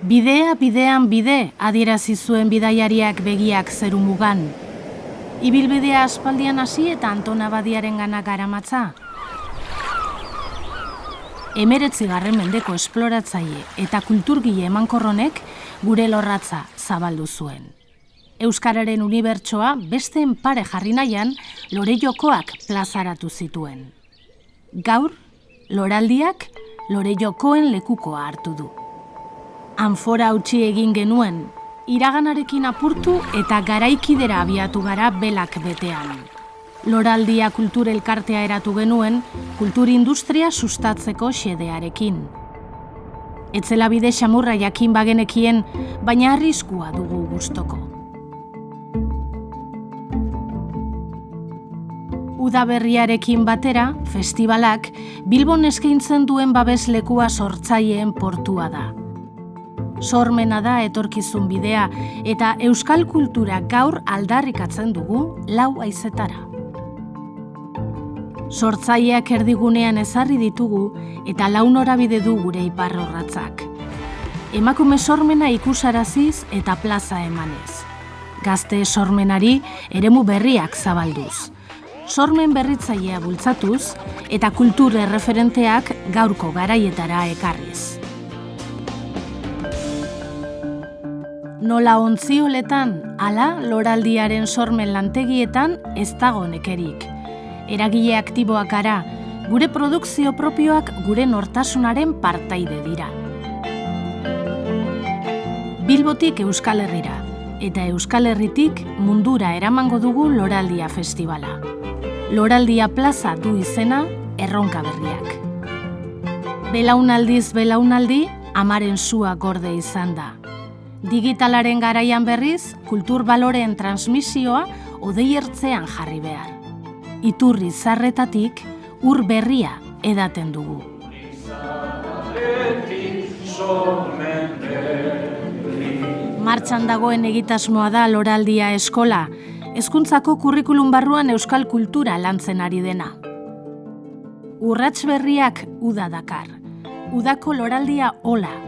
Bidea bidean bide, adierazi zuen bidaiariak begiak zeru mugan. Ibilbidea aspaldian hasi eta Anton Abadiarengana garamatza. 19. mendeko esploratzaile eta kulturgile emankorronek gure lorratza zabaldu zuen. Euskararen unibertsoa besteen pare jarri nahian lore jokoak plazaratu zituen. Gaur, loraldiak lore jokoen lekukoa hartu du. Anfora hautsi egin genuen, iraganarekin apurtu eta garaikidera abiatu gara belak betean. Loraldia kultur elkartea eratu genuen, kulturindustria sustatzeko xedearekin. Etzela bide xamurra jakin bagenekien, baina arriskua dugu gustoko. Udaberriarekin batera, festibalak Bilbon eskaintzen duen babeslekua sortzaileen portua da. Sormena da etorkizun bidea eta euskal kultura gaur aldarrikatzen dugu 4 haizetara. Sortzaileak erdigunean ezarri ditugu eta 4 norabide du gure iparrorratzak. Emakume sormena ikusaraziz eta plaza emanez. Gazte sormenari eremu berriak zabalduz. Sormen berritzailea bultzatuz eta kultur erreferenteak gaurko garaietara ekarriz. Nola ontzioletan, ala loraldiaren sormen lantegietan ez dago nekerik. Eragile aktiboak gara, gure produkzio propioak gure nortasunaren partaide dira. Bilbotik Euskal Herrira, eta Euskal Herritik mundura eramango dugu Loraldia Festivala. Loraldia plaza du izena Erronka Berriak. Belaunaldiz belaunaldi, amaren sua gorde izan da. Digitalaren garaian berriz, kultur baloreen transmisioa odei ertzean jarri behar. Iturri zarretatik, ur berria edaten dugu. Martxan dagoen egitasmoa da Loraldia Eskola, hezkuntzako kurrikulum barruan euskal kultura lantzen ari dena. Urrats berriak uda dakar, udako loraldia hola.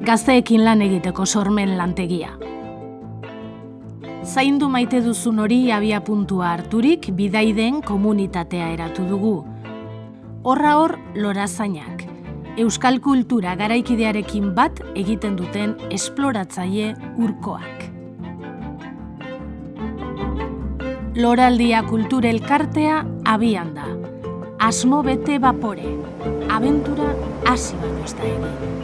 Gazteekin lan egiteko sormen lantegia. Zaindu maite duzun hori abia puntua harturik bidaideen komunitatea eratu dugu. Horra hor lorazainak, euskal kultura garaikidearekin bat egiten duten esploratzaile urkoak. Loraldia kultur elkartea abian da. Asmo bete bapore, abentura hasi baino ez da egin.